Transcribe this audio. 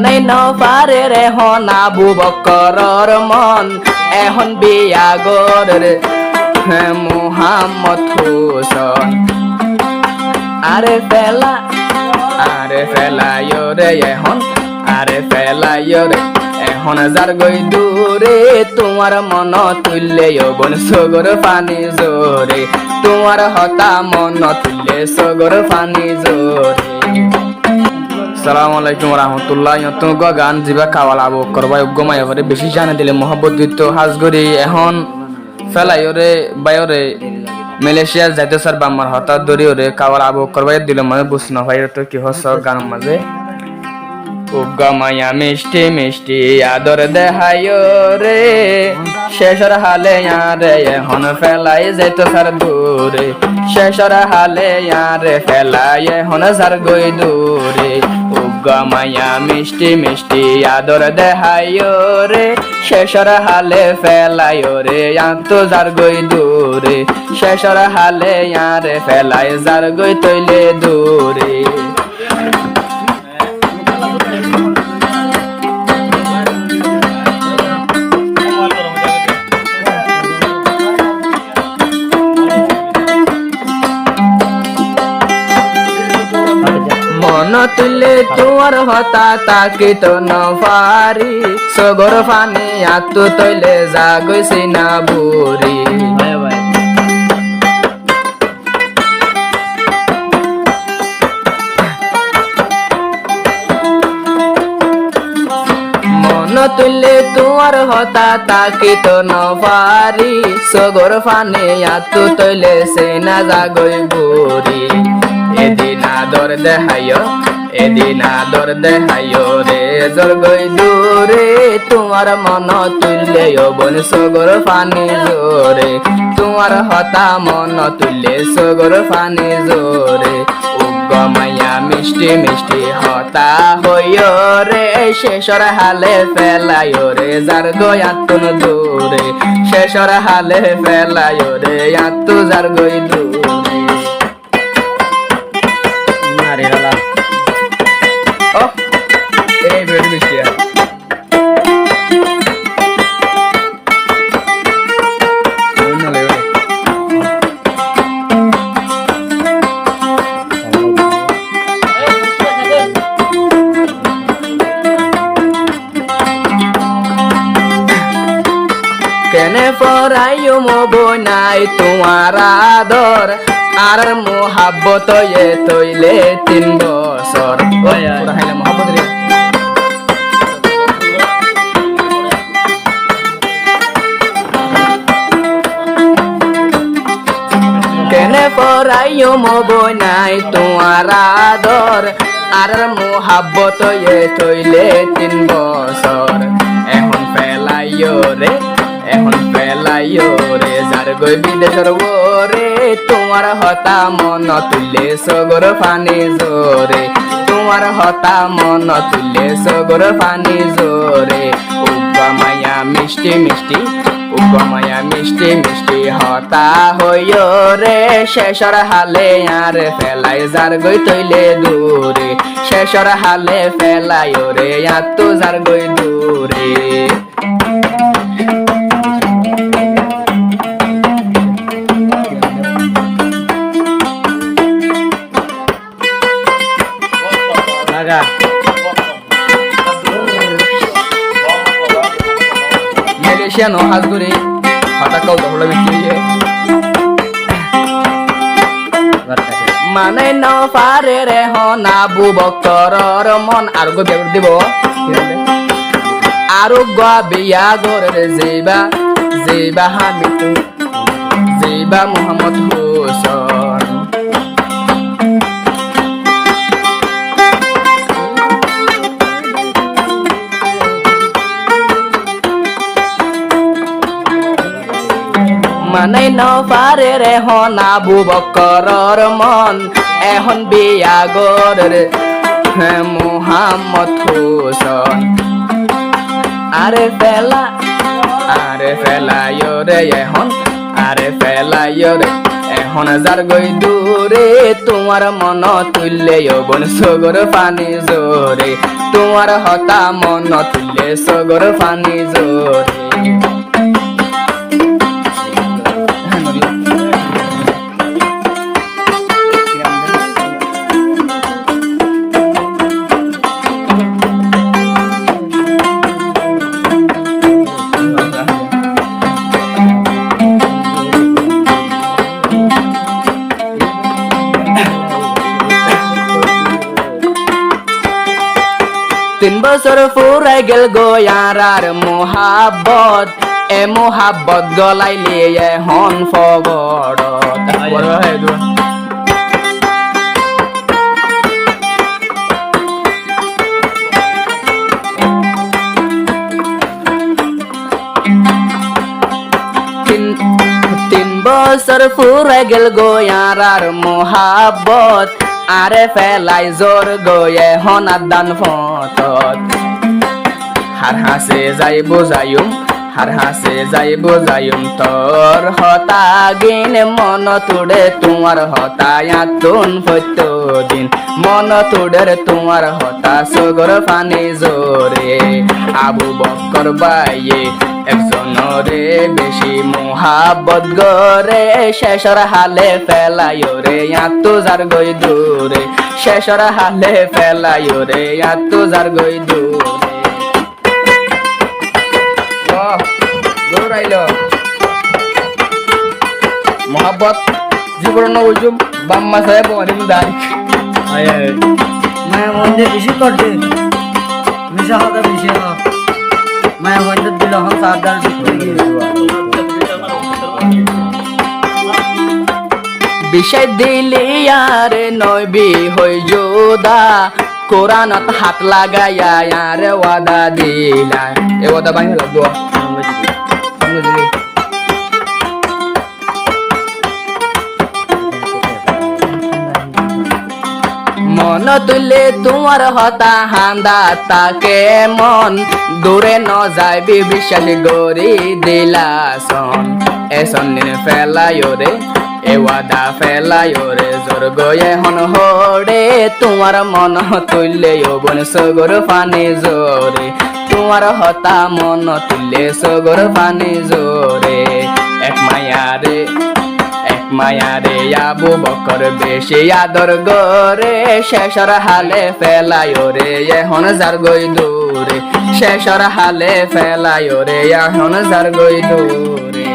নাই নপারে রে হন আবু বকরর মন এখন বিয়া গরে মুহাম্মদ হোসেন আরে ফেলায় রে এখন আরে ফেলায় রে এখন যার গই দূরে তোমার মন তুললে বোন সগর পানি জোরে তোমার হতা মন তুললে সগর পানি জোরে। আসসালামু আলাইকুম রহমতুল্লাহ। তোমাকে গান যিবা কাওয়াল আবু করবা গমাই করে বেশি জানে দিলে মহব্বত দিত হাজগরি এখন ফেলাইরে বাইরে মালয়েশিয়া যাইতে স্যার বাম্মার হঠাৎ দড়ি ওরে কাওয়াল আবু করবা দিল মানে বুঝ না ভাই তো কি হস গান মাঝে গমাইয়া মিষ্টি মিষ্টি আদর দেহায় রে শেষর হালে আরে এখন ফেলাই যাইতো স্যার দূরে শেষর হালে আরে ফেলাই এখন স্যার গই দূরে গমাইয়া মিষ্টি মিষ্টি আদর দেহায় রে শেষর হালে ফেলাই রে আতো যার গই দূরে শেষর হালে আরে ফেলাই যার গই তৈলে দূরে। মন তুলে তোর হতা তাকি তো নফারি সগর ফানি আতু তৈলে জাগৈছি না বুড়ি মন তুলে তোর হতা তাকি তো নফারি সগর ফানি আতু তৈলে সে না জাগৈ বুড়ি এদিন আদর দেহায় রে জর গই দূরে তোমার মন তুললে বোন সগর পানি জোরে তোমার হতা মন তুললে সগর পানি জোরে গমাইয়া মিষ্টি মিষ্টি হতা হইয় রে শেষর হালে ফেলায় রে যার গই আতুন দূরে শেষর হালে ফেলায় রে আতু যার গই দূরে। কেনে পরাইও মবনাই তোমার আদর আর মোহাব্বত এ তৈলে 3 বছর মোহাব্বত রে কেনে পরাইও মবনাই তোমার আদর আর মোহাব্বত এ তৈলে 3 বছর এখন ফেলাইও রে এখন ফেলাইও রে যার গই বিদেশর ওরে তোমার হতা মন তুললে সগর পানি জোরে তোমার হতা মন তুললে সগর পানি জোরে উপমায়া মিষ্টি মিষ্টি উপমায়া মিষ্টি মিষ্টি হতা হইয় রে শেষর হালে আর ফেলাই যার গই তৈলে দূরে শেষর হালে ফেলাই রে আতো যার গই দূরে। মালয়েশিয়া নো হাজগুড়ি হঠাৎ কাউ দহলা বিক্রি মানে ন পারে রে হন আবু বকরর মন আর গো বেগুর দিব আরো গা বিয়া গরে যেবা হামিদ যেবা মুহাম্মদ হোসেন মানে ন পারে রে হন আবু বকরর মন এখন বিয়া গরে মুহাম্মদ হোসেন আরে ফেলায় রে এখন আরে ফেলায় রে এখন যার গই দূরে তোমার মন তুললে বোন সগর পানি জোরে তোমার হতা মন তুলে সগর ফানি জোরে। 3 বছর ফুরাই গেল গোয়ারার মোহাব্বত, এ মোহাব্বত গলাইলে এখন ফগড়ত। তিন বছর ফুরাই গেল গোয়ারার মোহাব্বত, আরে ফেলাই জোর গয়ে হনার দান ফতত। হার হাসে যাই বুঝায়ুম, হার হাসে যাই বুঝায়ুম তোর হতা গিন মন তুড়ে তোমার হতা আতুন ফত্য দিন। মন তুড়ের তোমার হতা সগর ফানি জোরে। আবু বকর বাইয়ে একজনরে বেশি মোহাব্বত গরে, শেষর হালে ফেলাইও রে আত্মু যার গই দূরে। শেষর হালে ফেলাইও রে আত্মু যার গই দূরে। দৌড়াইল মোহাব্বত জীবন নজুম বাম্মা সাহেব অরিম দান মায়া মন্দির বেশি করছে, মিশা হতা বেশি মায়া মন্দির দিল হন সাবধান বিষয় দিলি আরে নবী হই যোদা, কোরআনত হাত লাগাইয়া আরে ওয়াদা দিলা। এ ওয়াদা বাই হলো দোয়া মন তুলে তোমার হতা হান্দা তাকে মন, দূরে ন যাইবি বিশ্বাস গরি দিলা সন। এসন দিন ফেলাইও রে এ ওয়াদা ফেলাইও রে জোর গয়ে হন হরে। তোমার মন তুললে বন সগর ফানি জোরে। তোমার হতা মন তুললে সগর ফানি জোরে। এক মায়ারে মায়ারে আবু বকর বেশি আদর গরে, শেষর হালে ফেলাইও রে এখন যার গই দূরে। শেষর হালে ফেলাইও রে এখন যার গই দূরে।